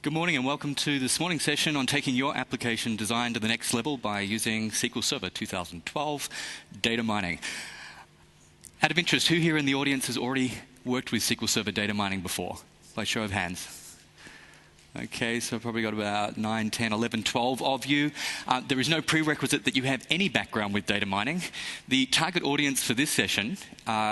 Good morning and welcome to this morning's session on taking your application design to the next level by using SQL Server 2012 data mining. Out of interest, who here in the audience has already worked with SQL Server data mining before? By show of hands. Okay, so I've probably got about 9, 10, 11, 12 of you. There is no prerequisite that you have any background with data mining. The target audience for this session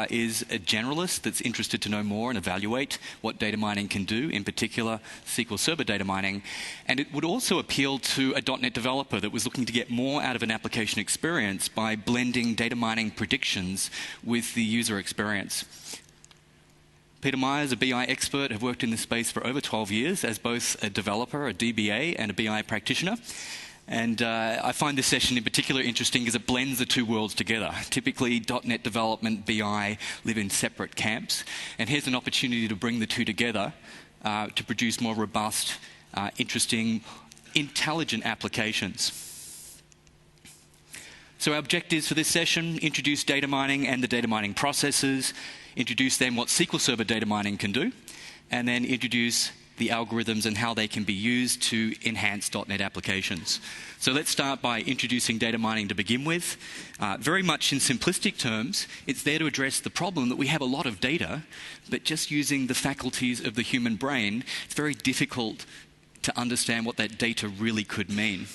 is a generalist that's interested to know more and evaluate what data mining can do, in particular SQL Server data mining. And it would also appeal to a .NET developer that was looking to get more out of an application experience by blending data mining predictions with the user experience. Peter Myers, a BI expert, have worked in this space for over 12 years as both a developer, a DBA, and a BI practitioner. And I find this session in particular interesting because it blends the two worlds together. Typically, .NET development, BI live in separate camps. And here's an opportunity to bring the two together to produce more robust, interesting, intelligent applications. So our objectives for this session: introduce data mining and the data mining processes, introduce then what SQL Server data mining can do, and then introduce the algorithms and how they can be used to enhance .NET applications. So let's start by introducing data mining to begin with. Very much in simplistic terms, it's there to address the problem that we have a lot of data, but just using the faculties of the human brain, it's very difficult to understand what that data really could mean.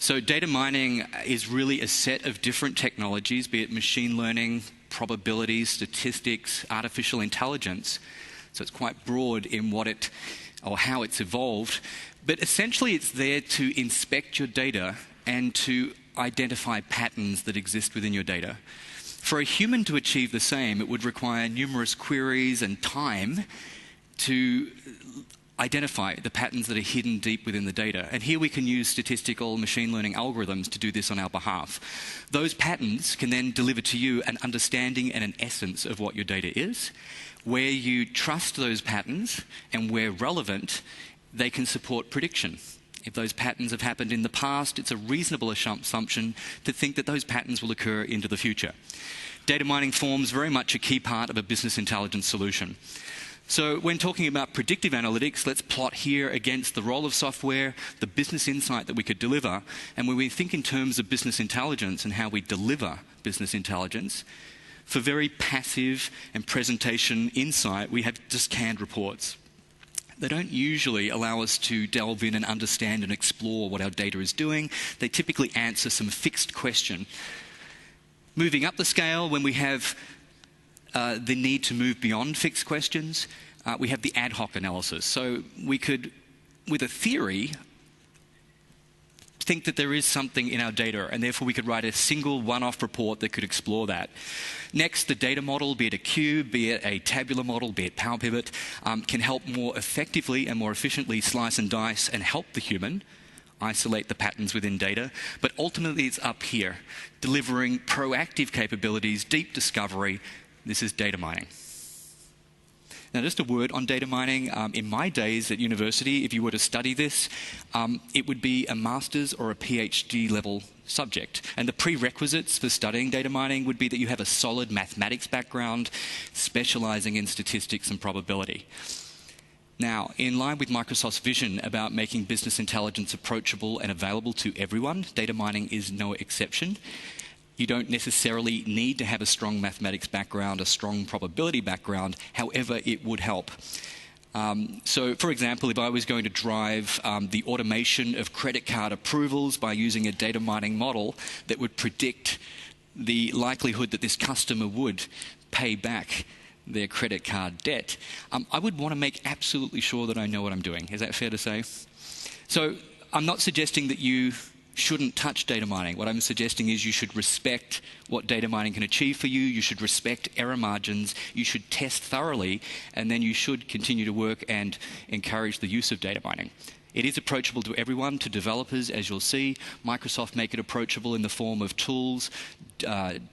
So data mining is really a set of different technologies, be it machine learning, probability, statistics, artificial intelligence. So it's quite broad in what it, or how it's evolved. But essentially it's there to inspect your data and to identify patterns that exist within your data. For a human to achieve the same, it would require numerous queries and time to identify the patterns that are hidden deep within the data. And here we can use statistical machine learning algorithms to do this on our behalf. Those patterns can then deliver to you an understanding and an essence of what your data is. Where you trust those patterns and where relevant, they can support prediction. If those patterns have happened in the past, it's a reasonable assumption to think that those patterns will occur into the future. Data mining forms very much a key part of a business intelligence solution. So when talking about predictive analytics, let's plot here against the role of software, the business insight that we could deliver. And when we think in terms of business intelligence and how we deliver business intelligence, for very passive and presentation insight, we have just canned reports. They don't usually allow us to delve in and understand and explore what our data is doing. They typically answer some fixed question. Moving up the scale, when we have the need to move beyond fixed questions, we have the ad hoc analysis. So we could, with a theory, think that there is something in our data, and therefore we could write a single one-off report that could explore that. Next, the data model, be it a cube, be it a tabular model, be it Power Pivot, can help more effectively and more efficiently slice and dice and help the human isolate the patterns within data. But ultimately it's up here, delivering proactive capabilities, deep discovery. This is data mining. Now, just a word on data mining. In my days at university, if you were to study this, it would be a master's or a PhD level subject. And the prerequisites for studying data mining would be that you have a solid mathematics background, specializing in statistics and probability. Now, in line with Microsoft's vision about making business intelligence approachable and available to everyone, data mining is no exception. You don't necessarily need to have a strong mathematics background, a strong probability background. However, it would help. So, for example, if I was going to drive the automation of credit card approvals by using a data mining model that would predict the likelihood that this customer would pay back their credit card debt, I would want to make absolutely sure that I know what I'm doing. Is that fair to say? So, I'm not suggesting that you shouldn't touch data mining. What I'm suggesting is you should respect what data mining can achieve for you. You should respect error margins. You should test thoroughly, and then you should continue to work and encourage the use of data mining. It is approachable to everyone, to developers, as you'll see. Microsoft make it approachable in the form of tools,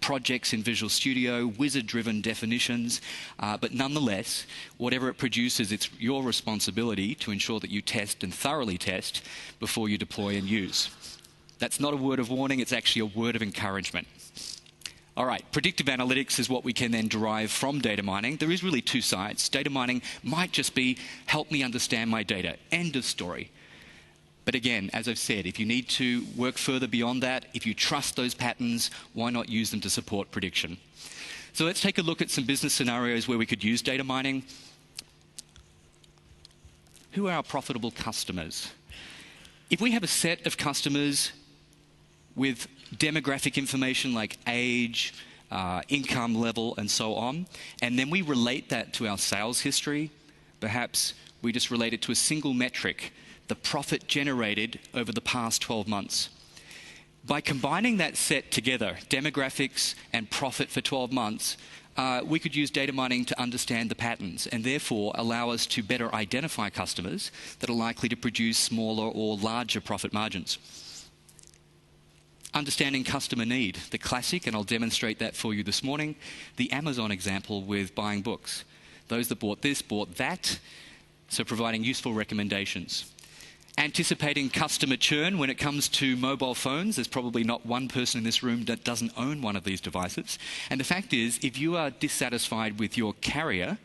projects in Visual Studio, wizard-driven definitions. But nonetheless, whatever it produces, it's your responsibility to ensure that you test and thoroughly test before you deploy and use. That's not a word of warning, it's actually a word of encouragement. All right, predictive analytics is what we can then derive from data mining. There is really two sides. Data mining might just be, help me understand my data, end of story. But again, as I've said, if you need to work further beyond that, if you trust those patterns, why not use them to support prediction? So let's take a look at some business scenarios where we could use data mining. Who are our profitable customers? If we have a set of customers with demographic information like age, income level, and so on, and then we relate that to our sales history, perhaps we just relate it to a single metric, the profit generated over the past 12 months. By combining that set together, demographics and profit for 12 months, we could use data mining to understand the patterns and therefore allow us to better identify customers that are likely to produce smaller or larger profit margins. Understanding customer need, the classic, and I'll demonstrate that for you this morning, the Amazon example with buying books. Those that bought this, bought that, so providing useful recommendations. Anticipating customer churn when it comes to mobile phones. There's probably not one person in this room that doesn't own one of these devices. And the fact is, if you are dissatisfied with your carrier,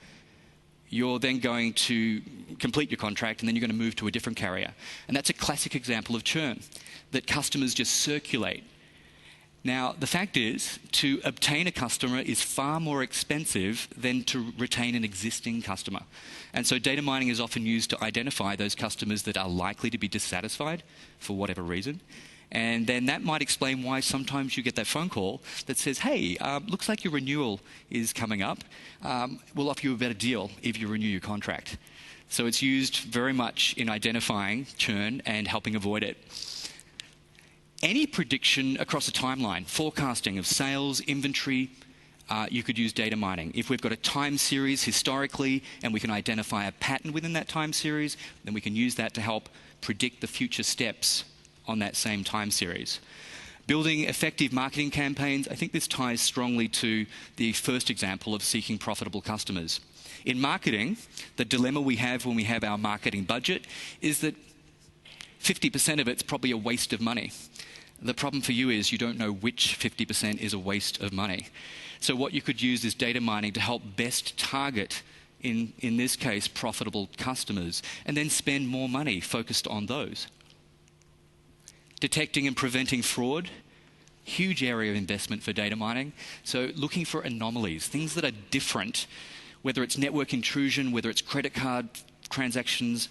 you're then going to complete your contract and then you're going to move to a different carrier. And that's a classic example of churn, that customers just circulate. Now, the fact is, to obtain a customer is far more expensive than to retain an existing customer. And so data mining is often used to identify those customers that are likely to be dissatisfied for whatever reason. And then that might explain why sometimes you get that phone call that says, hey, looks like your renewal is coming up. We'll offer you a better deal if you renew your contract. So it's used very much in identifying churn and helping avoid it. Any prediction across a timeline, forecasting of sales, inventory, you could use data mining. If we've got a time series historically and we can identify a pattern within that time series, then we can use that to help predict the future steps on that same time series. Building effective marketing campaigns, I think this ties strongly to the first example of seeking profitable customers. In marketing, the dilemma we have when we have our marketing budget is that 50% of it's probably a waste of money. The problem for you is you don't know which 50% is a waste of money. So what you could use is data mining to help best target, in this case, profitable customers, and then spend more money focused on those. Detecting and preventing fraud, huge area of investment for data mining. So looking for anomalies, things that are different, whether it's network intrusion, whether it's credit card transactions.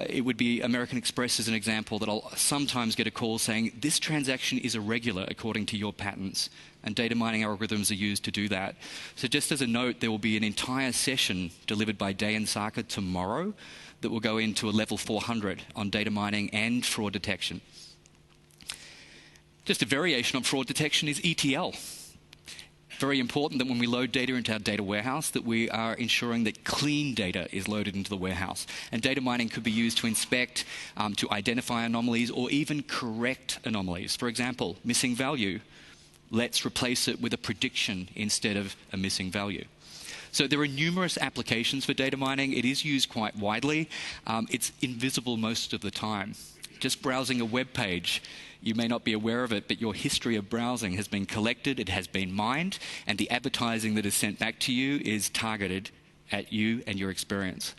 It would be American Express as an example that I'll sometimes get a call saying, this transaction is irregular according to your patterns. And data mining algorithms are used to do that. So just as a note, there will be an entire session delivered by Day and Saka tomorrow that will go into a level 400 on data mining and fraud detection. Just a variation on fraud detection is ETL. Very important that when we load data into our data warehouse, that we are ensuring that clean data is loaded into the warehouse. And data mining could be used to inspect, to identify anomalies, or even correct anomalies. For example, missing value. Let's replace it with a prediction instead of a missing value. So there are numerous applications for data mining. It is used quite widely. It's invisible most of the time. Just browsing a web page, you may not be aware of it, but your history of browsing has been collected, it has been mined, and the advertising that is sent back to you is targeted at you and your experience.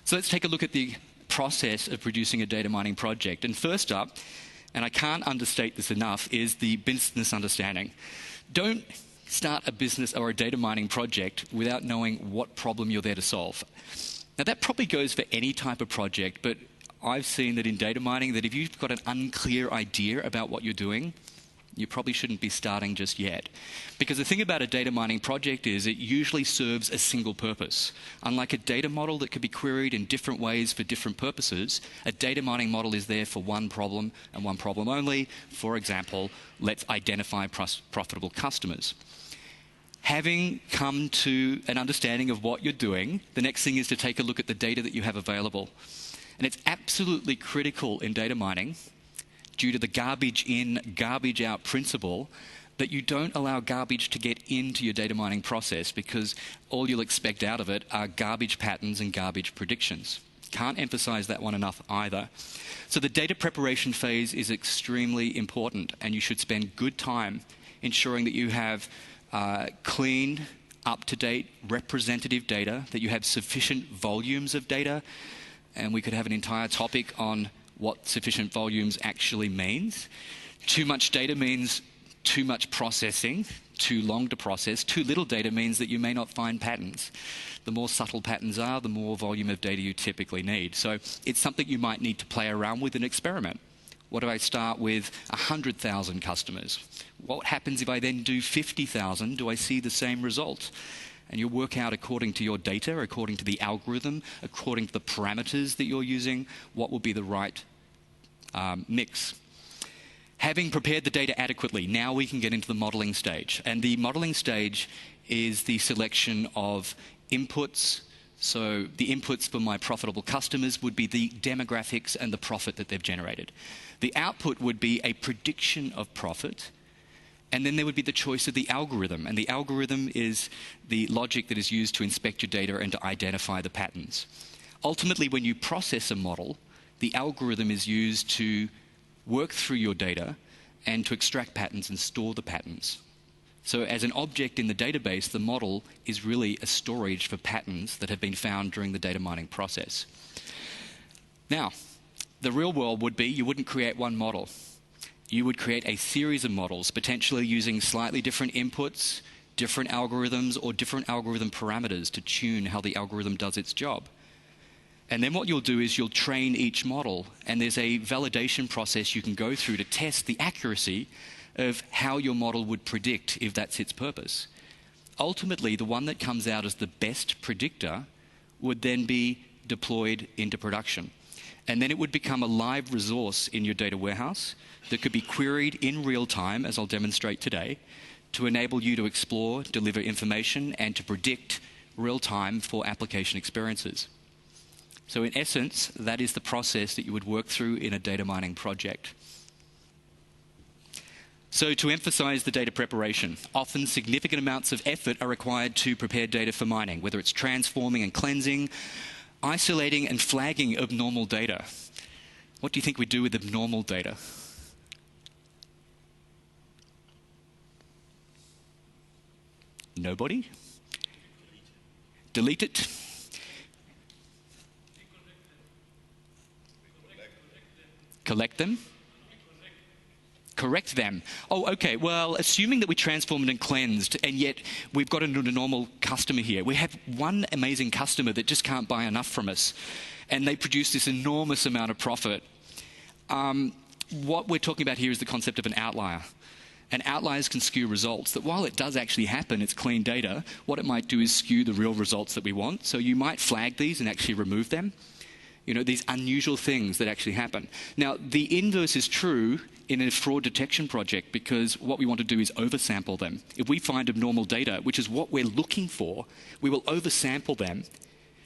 So let's take a look at the process of producing a data mining project. And first up, and I can't understate this enough, is the business understanding. Don't start a business or a data mining project without knowing what problem you're there to solve. Now that probably goes for any type of project, but I've seen that in data mining, that if you've got an unclear idea about what you're doing, you probably shouldn't be starting just yet. Because the thing about a data mining project is it usually serves a single purpose. Unlike a data model that could be queried in different ways for different purposes, a data mining model is there for one problem and one problem only. For example, let's identify profitable customers. Having come to an understanding of what you're doing, the next thing is to take a look at the data that you have available. And it's absolutely critical in data mining, due to the garbage in, garbage out principle, that you don't allow garbage to get into your data mining process, because all you'll expect out of it are garbage patterns and garbage predictions. Can't emphasize that one enough either. So the data preparation phase is extremely important, and you should spend good time ensuring that you have clean, up-to-date, representative data, that you have sufficient volumes of data, and we could have an entire topic on what sufficient volumes actually means. Too much data means too much processing, too long to process. Too little data means that you may not find patterns. The more subtle patterns are, the more volume of data you typically need. So it's something you might need to play around with and experiment. What if I start with 100,000 customers? What happens if I then do 50,000? Do I see the same result? And you'll work out according to your data, according to the algorithm, according to the parameters that you're using, what will be the right mix. Having prepared the data adequately, now we can get into the modeling stage. And the modeling stage is the selection of inputs. So the inputs for my profitable customers would be the demographics and the profit that they've generated. The output would be a prediction of profit. And then there would be the choice of the algorithm. And the algorithm is the logic that is used to inspect your data and to identify the patterns. Ultimately, when you process a model, the algorithm is used to work through your data and to extract patterns and store the patterns. So as an object in the database, the model is really a storage for patterns that have been found during the data mining process. Now, the real world would be you wouldn't create one model. You would create a series of models, potentially using slightly different inputs, different algorithms, or different algorithm parameters to tune how the algorithm does its job. And then what you'll do is you'll train each model, and there's a validation process you can go through to test the accuracy of how your model would predict if that's its purpose. Ultimately, the one that comes out as the best predictor would then be deployed into production. And then it would become a live resource in your data warehouse that could be queried in real time, as I'll demonstrate today, to enable you to explore, deliver information, and to predict real time for application experiences. So in essence, that is the process that you would work through in a data mining project. So to emphasize the data preparation, often significant amounts of effort are required to prepare data for mining, whether it's transforming and cleansing, isolating and flagging abnormal data. What do you think we do with abnormal data? Nobody? Delete it? Collect them? Correct them. Oh, okay. Well, assuming that we transformed and cleansed, and yet we've got a normal customer here. We have one amazing customer that just can't buy enough from us, and they produce this enormous amount of profit. What we're talking about here is the concept of an outlier. And outliers can skew results that while it does actually happen, it's clean data, what it might do is skew the real results that we want. So you might flag these and actually remove them. You know, these unusual things that actually happen. Now, the inverse is true in a fraud detection project because what we want to do is oversample them. If we find abnormal data, which is what we're looking for, we will oversample them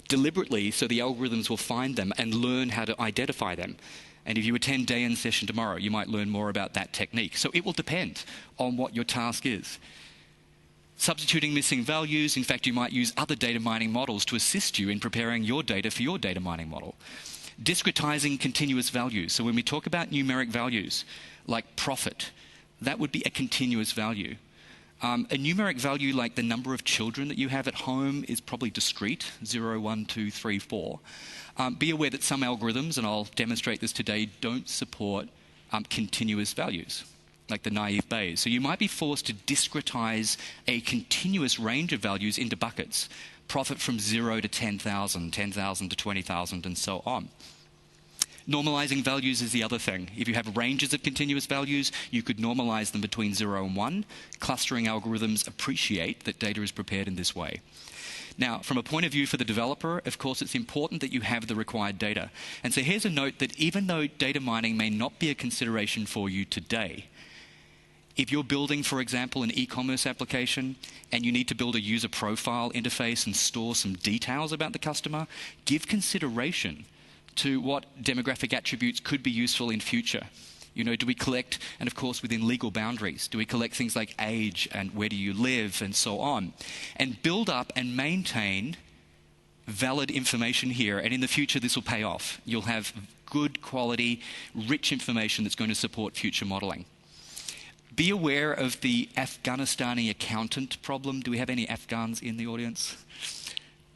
deliberately so the algorithms will find them and learn how to identify them. And if you attend day-end session tomorrow, you might learn more about that technique. So it will depend on what your task is. Substituting missing values, in fact, you might use other data mining models to assist you in preparing your data for your data mining model. Discretizing continuous values. So when we talk about numeric values, like profit, that would be a continuous value. A numeric value like the number of children that you have at home is probably discrete, 0, 1, 2, 3, 4. Be aware that some algorithms, and I'll demonstrate this today, don't support continuous values, like the naive Bayes. So you might be forced to discretize a continuous range of values into buckets. Profit from 0 to 10,000, 10,000 to 20,000, and so on. Normalizing values is the other thing. If you have ranges of continuous values, you could normalize them between 0 and 1. Clustering algorithms appreciate that data is prepared in this way. Now, from a point of view for the developer, of course, it's important that you have the required data. And so here's a note that even though data mining may not be a consideration for you today, if you're building, for example, an e-commerce application and you need to build a user profile interface and store some details about the customer, give consideration to what demographic attributes could be useful in future. You know, do we collect, and of course within legal boundaries, do we collect things like age and where do you live and so on? And build up and maintain valid information here, and in the future this will pay off. You'll have good quality, rich information that's going to support future modeling. Be aware of the Afghanistani accountant problem. Do we have any Afghans in the audience?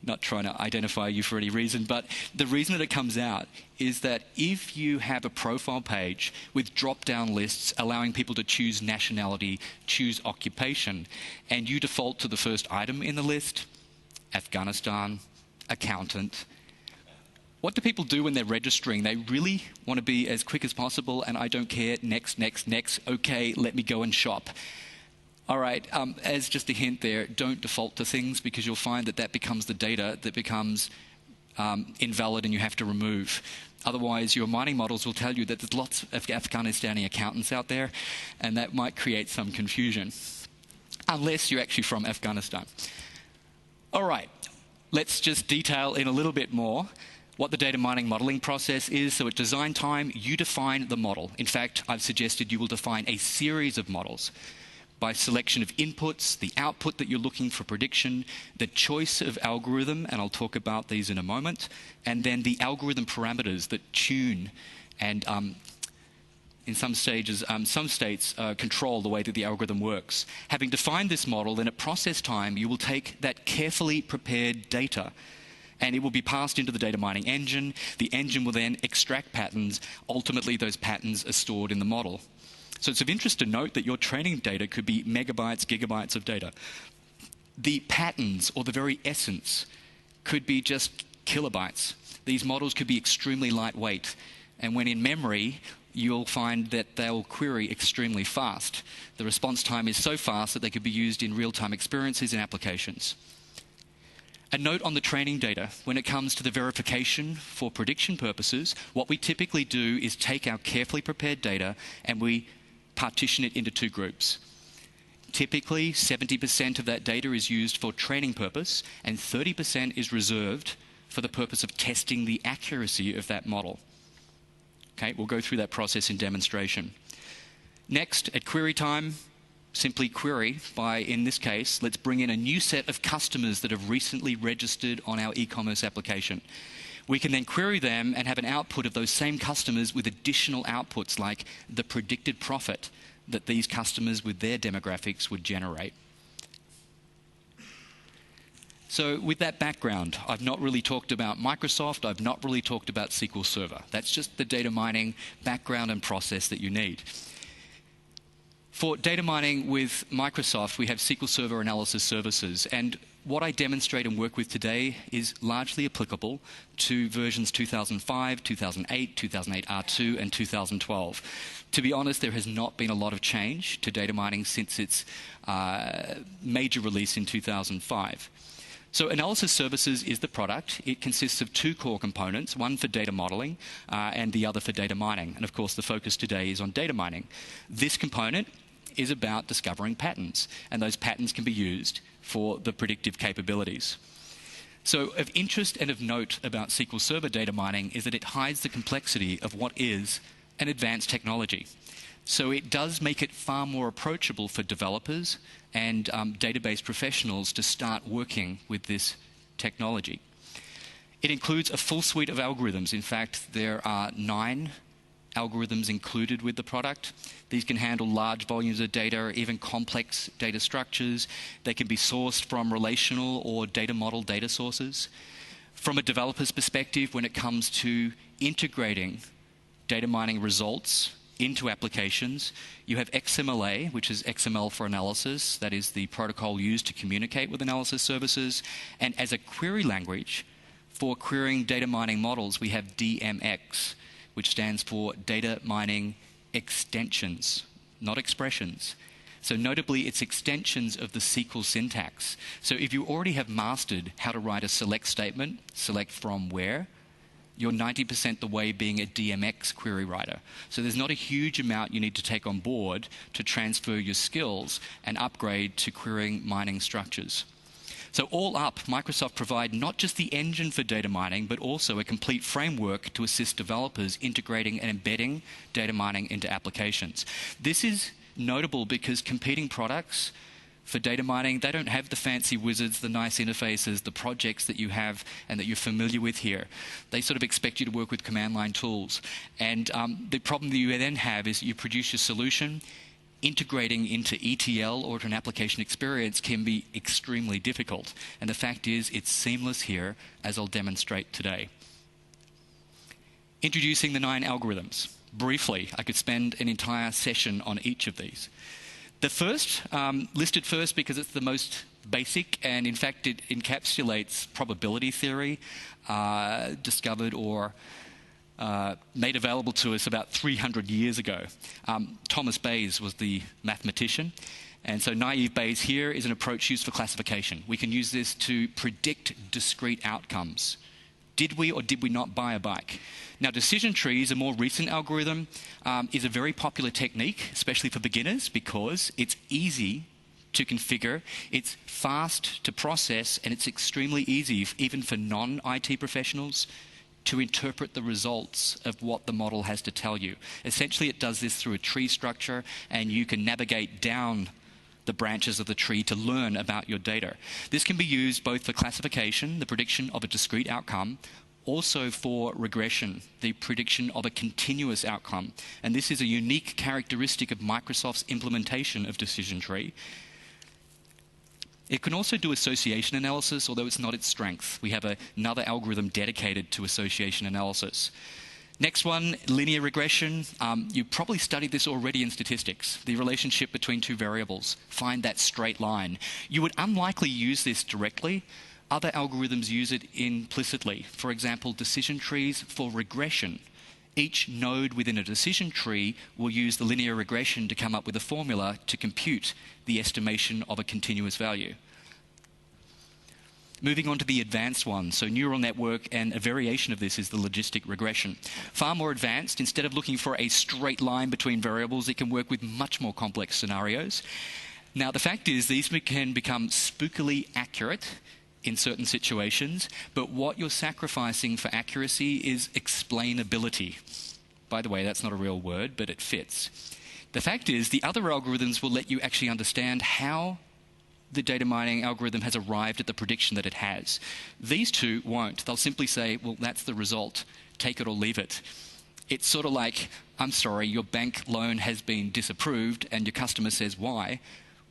Not trying to identify you for any reason, but the reason that it comes out is that if you have a profile page with drop-down lists allowing people to choose nationality, choose occupation, and you default to the first item in the list, Afghanistan, accountant, what do people do when they're registering? They really want to be as quick as possible, and I don't care, next, next, next, okay, let me go and shop. All right, as just a hint there, don't default to things because you'll find that that becomes the data that becomes invalid and you have to remove. Otherwise, your mining models will tell you that there's lots of Afghanistani accountants out there, and that might create some confusion, unless you're actually from Afghanistan. All right, let's just detail in a little bit more what the data mining modeling process is. So at design time, you define the model. In fact, I've suggested you will define a series of models by selection of inputs, the output that you're looking for prediction, the choice of algorithm, and I'll talk about these in a moment, and then the algorithm parameters that tune and in some states control the way that the algorithm works. Having defined this model, then at process time, you will take that carefully prepared data and it will be passed into the data mining engine. The engine will then extract patterns. Ultimately, those patterns are stored in the model. So it's of interest to note that your training data could be megabytes, gigabytes of data. The patterns, or the very essence, could be just kilobytes. These models could be extremely lightweight. And when in memory, you'll find that they'll query extremely fast. The response time is so fast that they could be used in real-time experiences and applications. A note on the training data. When it comes to the verification for prediction purposes, what we typically do is take our carefully prepared data and we partition it into two groups. Typically, 70% of that data is used for training purpose and 30% is reserved for the purpose of testing the accuracy of that model. Okay, we'll go through that process in demonstration. Next, at query time, simply query by, in this case, let's bring in a new set of customers that have recently registered on our e-commerce application. We can then query them and have an output of those same customers with additional outputs like the predicted profit that these customers with their demographics would generate. So with that background, I've not really talked about Microsoft, I've not really talked about SQL Server. That's just the data mining background and process that you need. For data mining with Microsoft, we have SQL Server Analysis Services, and what I demonstrate and work with today is largely applicable to versions 2005, 2008, 2008 R2, and 2012. To be honest, there has not been a lot of change to data mining since its major release in 2005. So Analysis Services is the product. It consists of two core components, one for data modeling and the other for data mining. And of course, the focus today is on data mining. This component is about discovering patterns, and those patterns can be used for the predictive capabilities. So of interest and of note about SQL Server data mining is that it hides the complexity of what is an advanced technology. So it does make it far more approachable for developers and database professionals to start working with this technology. It includes a full suite of algorithms. In fact, there are 9 algorithms included with the product. These can handle large volumes of data, or even complex data structures. They can be sourced from relational or data model data sources. From a developer's perspective, when it comes to integrating data mining results into applications, you have XMLA, which is XML for analysis. That is the protocol used to communicate with analysis services. And as a query language for querying data mining models, we have DMX, which stands for Data Mining Extensions, not expressions. So notably, it's extensions of the SQL syntax. So if you already have mastered how to write a select statement, select from where, you're 90% the way being a DMX query writer. So there's not a huge amount you need to take on board to transfer your skills and upgrade to querying mining structures. So all up, Microsoft provide not just the engine for data mining, but also a complete framework to assist developers integrating and embedding data mining into applications. This is notable because competing products for data mining, they don't have the fancy wizards, the nice interfaces, the projects that you have and that you're familiar with here. They sort of expect you to work with command line tools. And the problem that you then have is you produce your solution, integrating into ETL or to an application experience can be extremely difficult. And the fact is, it's seamless here, as I'll demonstrate today. Introducing the 9 algorithms. Briefly, I could spend an entire session on each of these. The first, listed first because it's the most basic, and in fact it encapsulates probability theory, discovered or made available to us about 300 years ago. Thomas Bayes was the mathematician, and so naive Bayes here is an approach used for classification. We can use this to predict discrete outcomes. Did we or did we not buy a bike? Now, decision trees, a more recent algorithm, is a very popular technique, especially for beginners, because it's easy to configure, it's fast to process, and it's extremely easy, even for non-IT professionals, to interpret the results of what the model has to tell you. Essentially, it does this through a tree structure, and you can navigate down the branches of the tree to learn about your data. This can be used both for classification, the prediction of a discrete outcome, also for regression, the prediction of a continuous outcome. And this is a unique characteristic of Microsoft's implementation of decision tree. It can also do association analysis, although it's not its strength. We have another algorithm dedicated to association analysis. Next one, linear regression. You probably studied this already in statistics, the relationship between 2 variables. Find that straight line. You would unlikely use this directly. Other algorithms use it implicitly. For example, decision trees for regression. Each node within a decision tree will use the linear regression to come up with a formula to compute the estimation of a continuous value. Moving on to the advanced one, so neural network, and a variation of this is the logistic regression. Far more advanced. Instead of looking for a straight line between variables, it can work with much more complex scenarios. Now, the fact is, these can become spookily accurate in certain situations, but what you're sacrificing for accuracy is explainability. By the way, that's not a real word, but it fits. The fact is, the other algorithms will let you actually understand how the data mining algorithm has arrived at the prediction that it has. These two won't. They'll simply say, well, that's the result. Take it or leave it. It's sort of like, I'm sorry, your bank loan has been disapproved, and your customer says, why?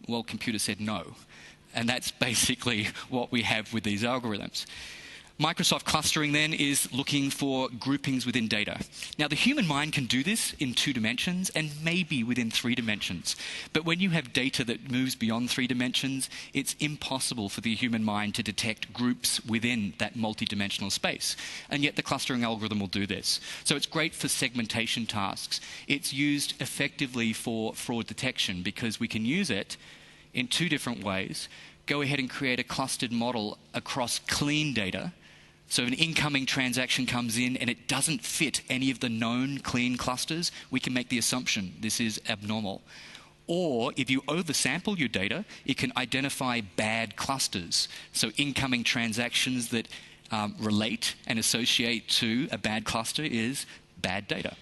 Well, computer said no. And that's basically what we have with these algorithms. Microsoft clustering then is looking for groupings within data. Now, the human mind can do this in 2 dimensions and maybe within 3 dimensions. But when you have data that moves beyond 3 dimensions, it's impossible for the human mind to detect groups within that multi-dimensional space. And yet the clustering algorithm will do this. So it's great for segmentation tasks. It's used effectively for fraud detection because we can use it in 2 different ways. Go ahead and create a clustered model across clean data. So an incoming transaction comes in and it doesn't fit any of the known clean clusters, we can make the assumption this is abnormal. Or if you oversample your data, it can identify bad clusters. So incoming transactions that relate and associate to a bad cluster is bad data.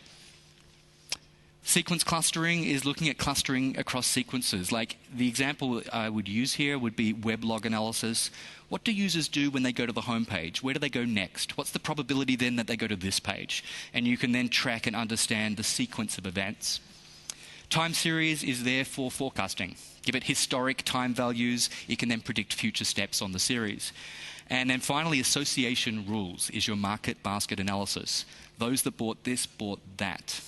Sequence clustering is looking at clustering across sequences. Like the example I would use here would be weblog analysis. What do users do when they go to the home page? Where do they go next? What's the probability then that they go to this page? And you can then track and understand the sequence of events. Time series is there for forecasting. Give it historic time values, it can then predict future steps on the series. And then finally, association rules is your market basket analysis. Those that bought this bought that.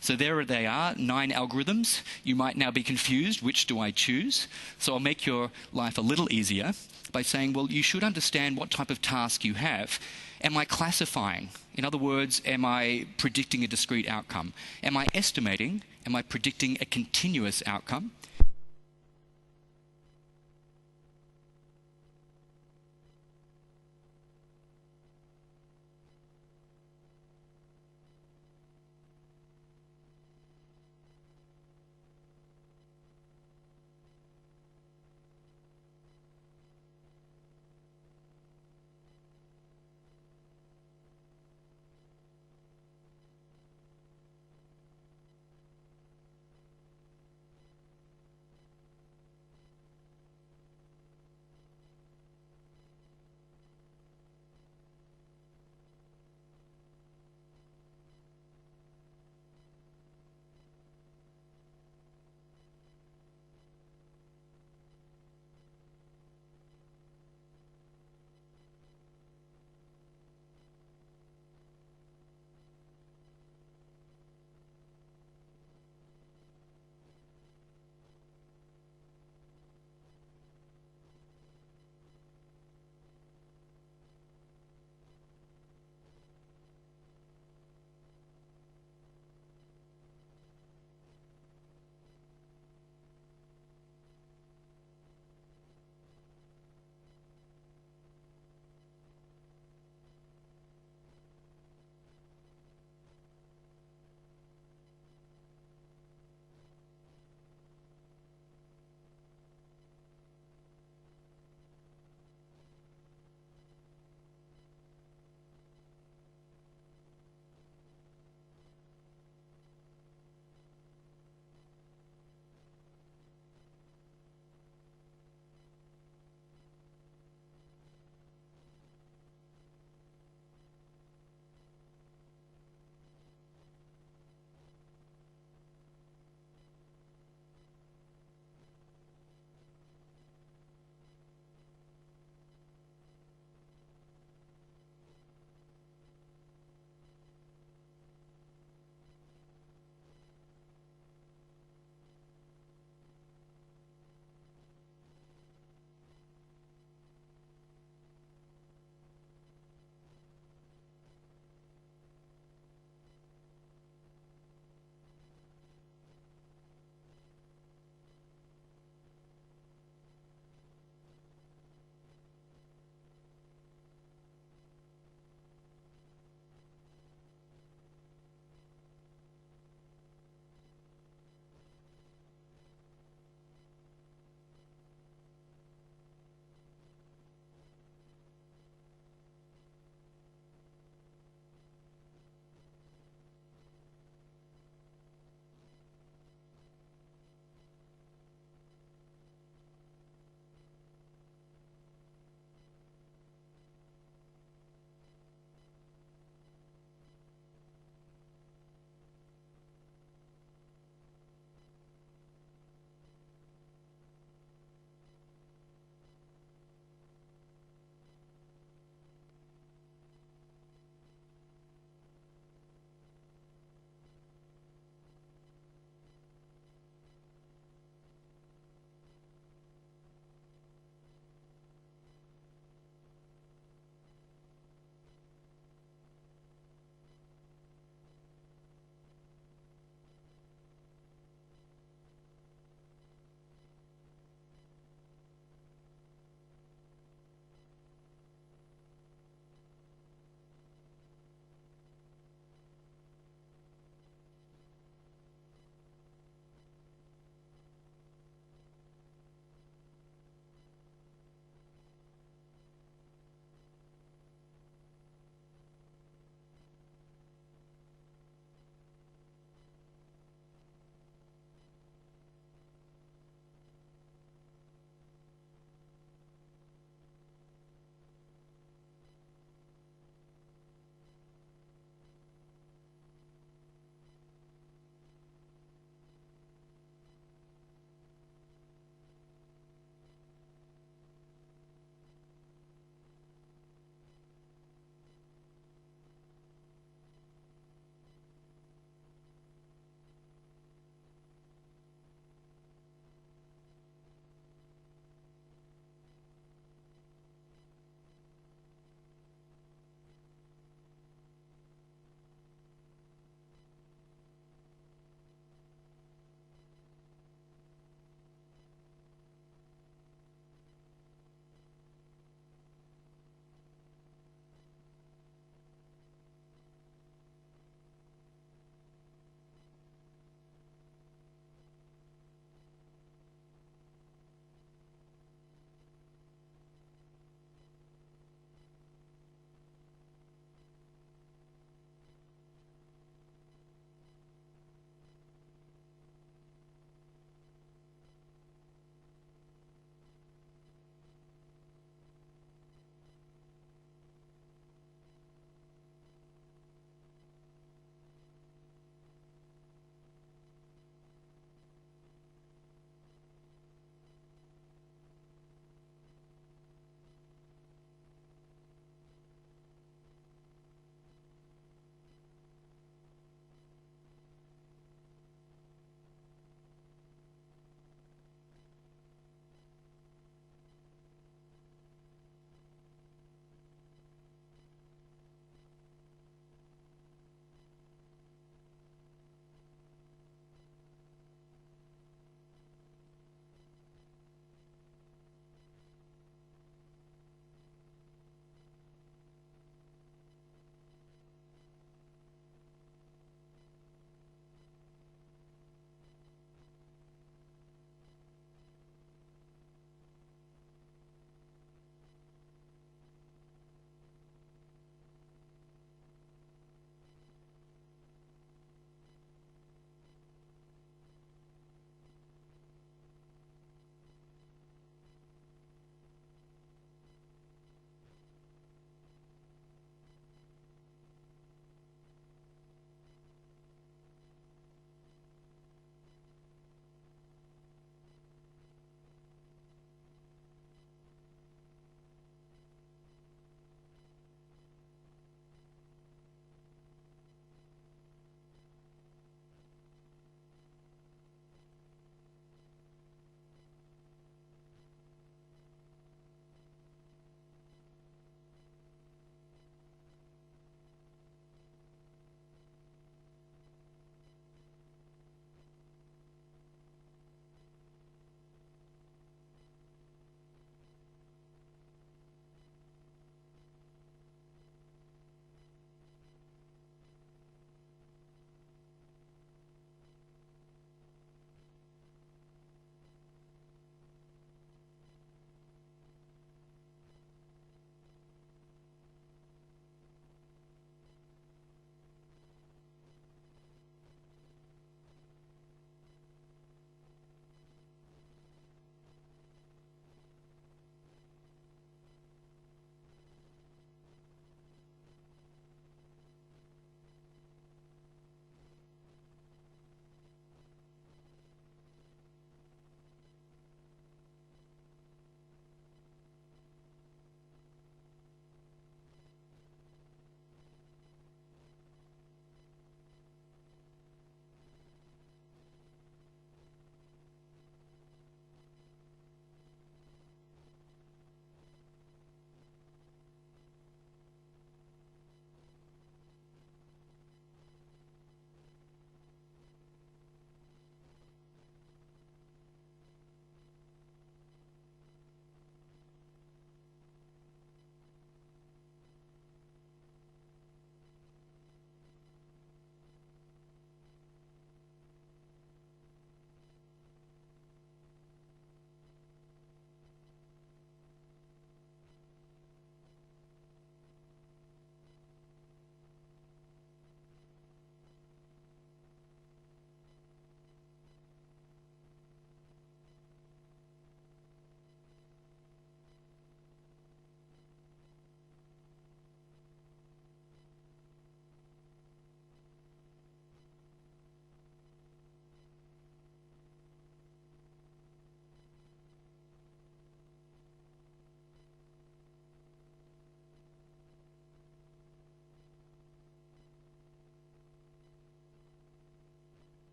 So there they are, 9 algorithms. You might now be confused, which do I choose? So I'll make your life a little easier by saying, well, you should understand what type of task you have. Am I classifying? In other words, am I predicting a discrete outcome? Am I estimating? Am I predicting a continuous outcome?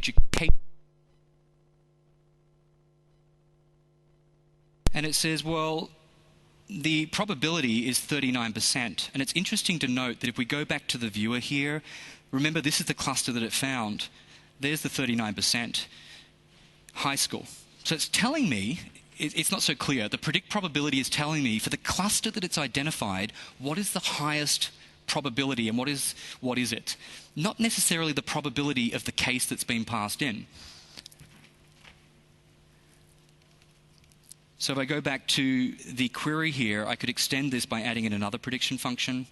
education. And it says, well, the probability is 39%. And it's interesting to note that if we go back to the viewer here, remember this is the cluster that it found. There's the 39%. High school. So it's telling me, it's not so clear, the predict probability is telling me for the cluster that it's identified, what is the highest probability and what is it? Not necessarily the probability of the case that's been passed in. So if I go back to the query here, I could extend this by adding in another prediction function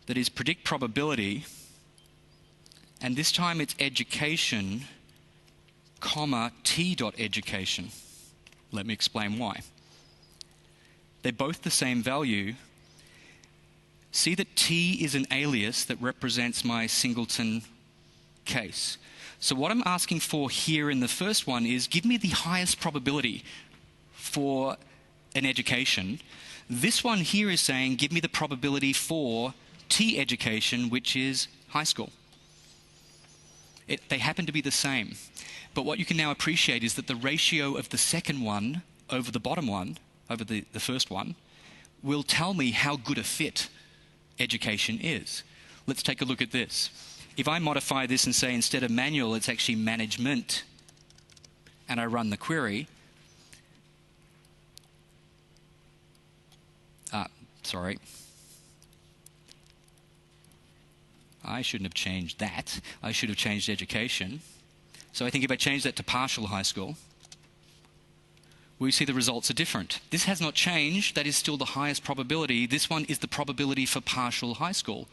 that is predict probability, and this time it's education, comma, t.education. Let me explain why. They're both the same value. See that t is an alias that represents my singleton case. So what I'm asking for here in the first one is give me the highest probability for an education. This one here is saying give me the probability for T education, which is high school. They happen to be the same. But what you can now appreciate is that the ratio of the second one over the bottom one, over the first one, will tell me how good a fit education is. Let's take a look at this. If I modify this and say instead of manual, it's actually management, and I run the query, sorry. I shouldn't have changed that. I should have changed education. So I think if I change that to partial high school, we see the results are different. This has not changed. That is still the highest probability. This one is the probability for partial high school.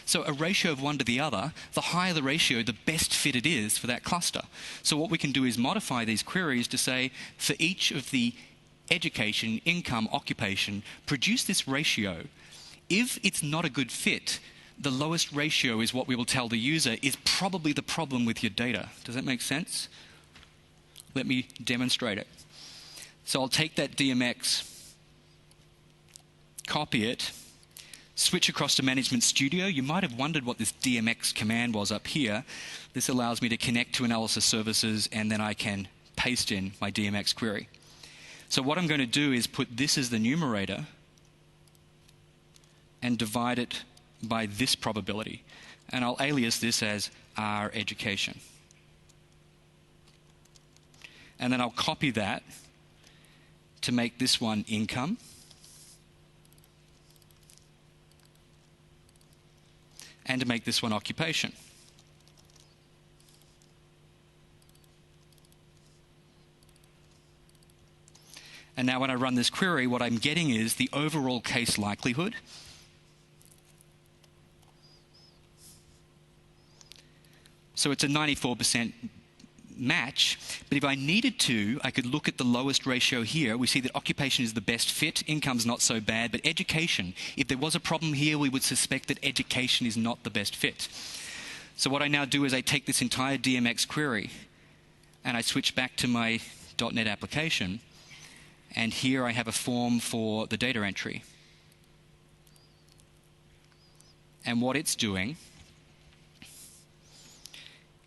So a ratio of one to the other, the higher the ratio, the best fit it is for that cluster. So what we can do is modify these queries to say for each of the education, income, occupation, produce this ratio. If it's not a good fit, the lowest ratio is what we will tell the user is probably the problem with your data. Does that make sense? Let me demonstrate it. So I'll take that DMX, copy it, switch across to Management Studio. You might have wondered what this DMX command was up here. This allows me to connect to analysis services, and then I can paste in my DMX query. So what I'm going to do is put this as the numerator and divide it by this probability. And I'll alias this as R education. And then I'll copy that to make this one income. And to make this one occupation. And now when I run this query, what I'm getting is the overall case likelihood. So it's a 94% match. But if I needed to, I could look at the lowest ratio here. We see that occupation is the best fit, income's not so bad, but education, if there was a problem here, we would suspect that education is not the best fit. So what I now do is I take this entire DMX query and I switch back to my .NET application. And here I have a form for the data entry. And what it's doing,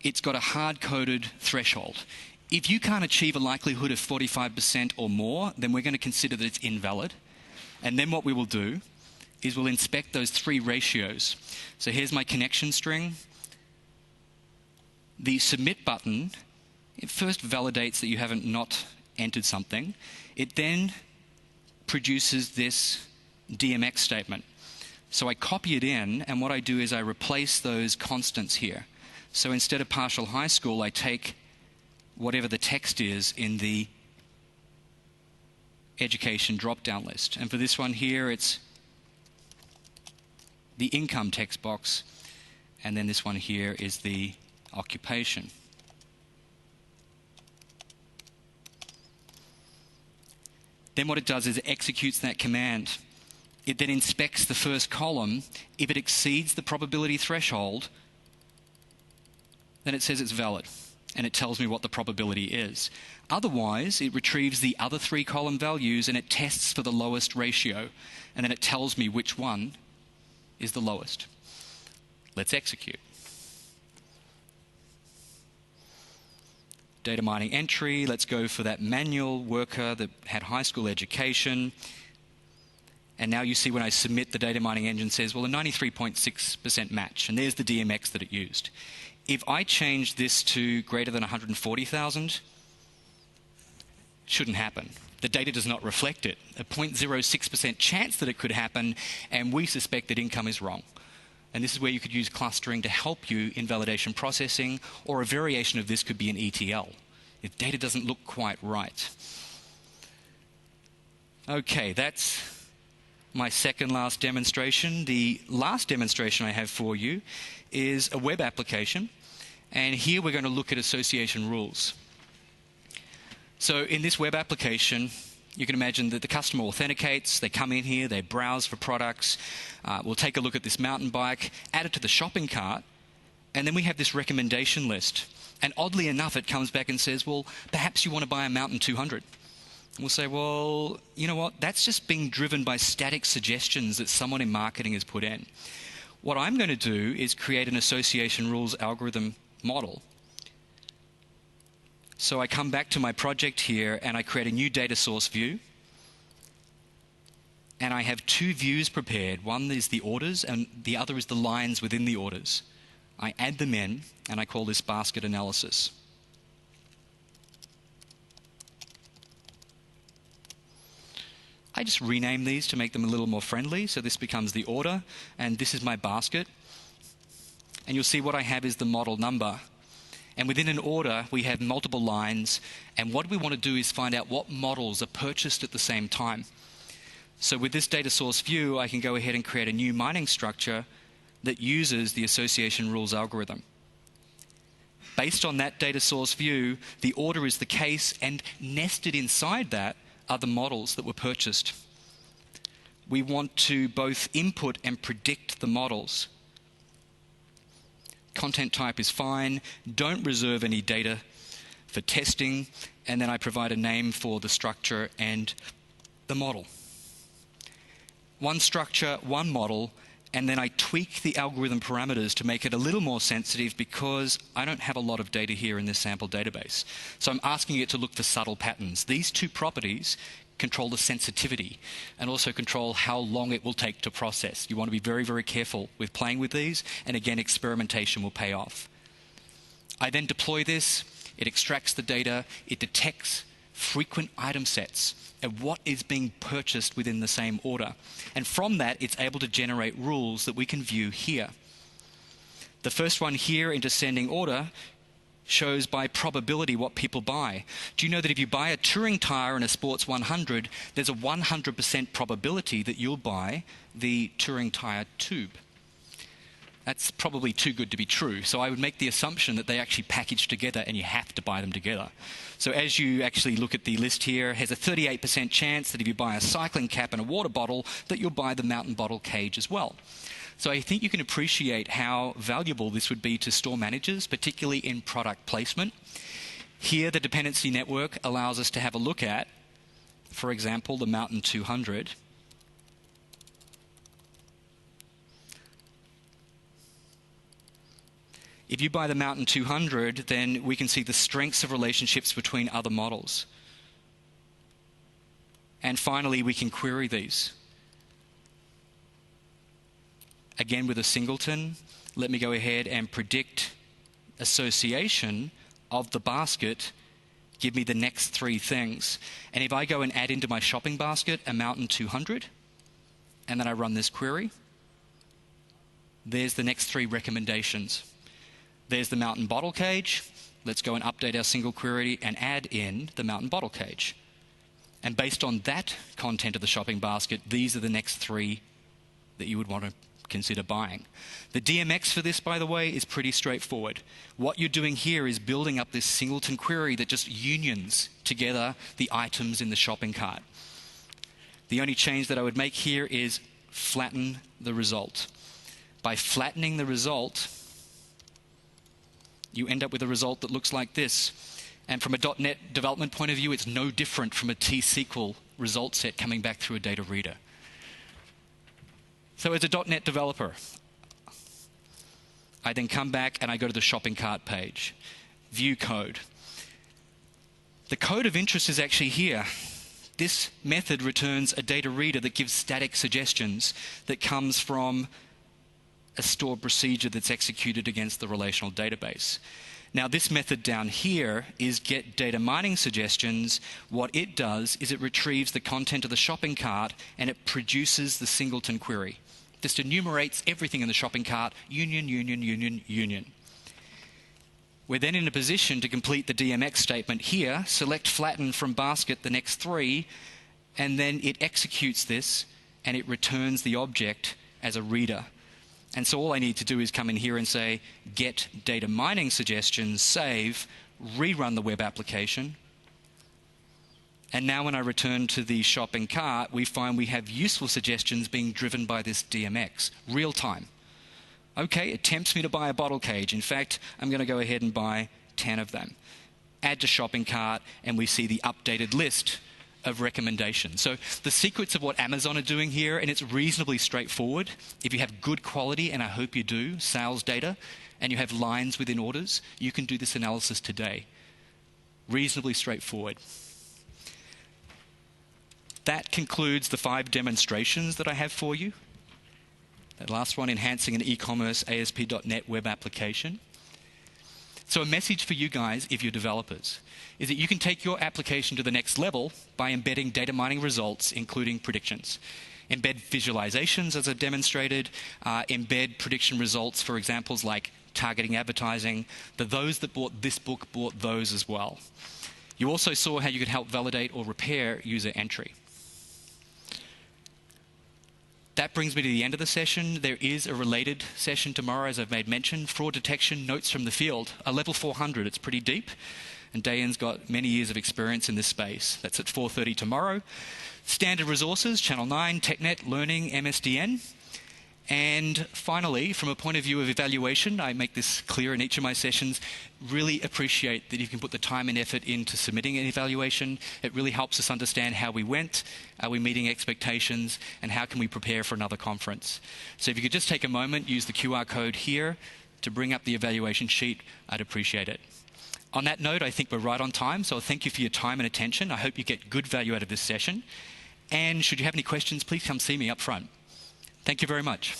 it's got a hard-coded threshold. If you can't achieve a likelihood of 45% or more, then we're going to consider that it's invalid. And then what we will do is we'll inspect those three ratios. So here's my connection string. The submit button, it first validates that you haven't not entered something. It then produces this DMX statement. So I copy it in, and what I do is I replace those constants here. So instead of partial high school, I take whatever the text is in the education drop-down list. And for this one here, it's the income text box, and then this one here is the occupation. Then what it does is it executes that command. It then inspects the first column. If it exceeds the probability threshold, then it says it's valid, and it tells me what the probability is. Otherwise, it retrieves the other three column values and it tests for the lowest ratio, and then it tells me which one is the lowest. Let's execute. Data mining entry, let's go for that manual worker that had high school education. And now you see when I submit, the data mining engine says, well, a 93.6% match, and there's the DMX that it used. If I change this to greater than 140,000, shouldn't happen. The data does not reflect it. A 0.06% chance that it could happen, and we suspect that income is wrong. And this is where you could use clustering to help you in validation processing, or a variation of this could be an ETL, if data doesn't look quite right. Okay, that's my second last demonstration. The last demonstration I have for you is a web application, and here we're going to look at association rules. So in this web application, you can imagine that the customer authenticates, they come in here, they browse for products, we'll take a look at this mountain bike, add it to the shopping cart, and then we have this recommendation list. And oddly enough, it comes back and says, well, perhaps you want to buy a Mountain 200. And we'll say, well, you know what, that's just being driven by static suggestions that someone in marketing has put in. What I'm going to do is create an association rules algorithm model. So I come back to my project here and I create a new data source view. And I have two views prepared. One is the orders and the other is the lines within the orders. I add them in and I call this basket analysis. I just rename these to make them a little more friendly. So this becomes the order and this is my basket. And you'll see what I have is the model number. And within an order, we have multiple lines. And what we want to do is find out what models are purchased at the same time. So with this data source view, I can go ahead and create a new mining structure that uses the association rules algorithm. Based on that data source view, the order is the case, and nested inside that are the models that were purchased. We want to both input and predict the models. Content type is fine, don't reserve any data for testing, and then I provide a name for the structure and the model. One structure, one model, and then I tweak the algorithm parameters to make it a little more sensitive because I don't have a lot of data here in this sample database. So I'm asking it to look for subtle patterns. These two properties control the sensitivity and also control how long it will take to process. You want to be very, very careful with playing with these, and again, experimentation will pay off. I then deploy this, it extracts the data, it detects frequent item sets and what is being purchased within the same order. And from that, it's able to generate rules that we can view here. The first one here in descending order shows by probability what people buy. Do you know that if you buy a touring tire in a Sports 100, there's a 100% probability that you'll buy the touring tire tube? That's probably too good to be true. So I would make the assumption that they actually package together and you have to buy them together. So as you actually look at the list here, it has a 38% chance that if you buy a cycling cap and a water bottle, that you'll buy the mountain bottle cage as well. So I think you can appreciate how valuable this would be to store managers, particularly in product placement. Here, the dependency network allows us to have a look at, for example, the Mountain 200. If you buy the Mountain 200, then we can see the strengths of relationships between other models. And finally, we can query these. Again, with a singleton, let me go ahead and predict association of the basket, give me the next three things. And if I go and add into my shopping basket a Mountain 200, and then I run this query, there's the next three recommendations. There's the mountain bottle cage. Let's go and update our single query and add in the mountain bottle cage. And based on that content of the shopping basket, these are the next three that you would want to consider buying. The DMX for this, by the way, is pretty straightforward. What you're doing here is building up this singleton query that just unions together the items in the shopping cart. The only change that I would make here is flatten the result. By flattening the result, you end up with a result that looks like this. And from a .NET development point of view, it's no different from a T-SQL result set coming back through a data reader. So as a .NET developer, I then come back and I go to the shopping cart page, view code. The code of interest is actually here. This method returns a data reader that gives static suggestions that comes from a stored procedure that's executed against the relational database. Now, this method down here is get data mining suggestions. What it does is it retrieves the content of the shopping cart and it produces the singleton query. Just enumerates everything in the shopping cart, union, union, union, union. We're then in a position to complete the DMX statement here, select flatten from basket the next three, and then it executes this and it returns the object as a reader. And so all I need to do is come in here and say, get data mining suggestions, save, rerun the web application. And now when I return to the shopping cart, we find we have useful suggestions being driven by this DMX, real time. Okay, it tempts me to buy a bottle cage. In fact, I'm going to go ahead and buy 10 of them. Add to shopping cart, and we see the updated list of recommendations. So the secrets of what Amazon are doing here, and it's reasonably straightforward. If you have good quality, and I hope you do, sales data, and you have lines within orders, you can do this analysis today. Reasonably straightforward. That concludes the 5 demonstrations that I have for you. That last one, enhancing an e-commerce ASP.NET web application. So a message for you guys, if you're developers, is that you can take your application to the next level by embedding data mining results, including predictions. Embed visualizations, as I've demonstrated. Embed prediction results for examples like targeting advertising. Those that bought this book bought those as well. You also saw how you could help validate or repair user entry. That brings me to the end of the session. There is a related session tomorrow, as I've made mention, fraud detection, notes from the field, a level 400. It's pretty deep, and Dayan's got many years of experience in this space. That's at 4:30 tomorrow. Standard resources, Channel 9, TechNet, Learning, MSDN. And finally, from a point of view of evaluation, I make this clear in each of my sessions, really appreciate that you can put the time and effort into submitting an evaluation. It really helps us understand how we went, are we meeting expectations, and how can we prepare for another conference. So if you could just take a moment, use the QR code here to bring up the evaluation sheet, I'd appreciate it. On that note, I think we're right on time, so thank you for your time and attention. I hope you get good value out of this session. And should you have any questions, please come see me up front. Thank you very much.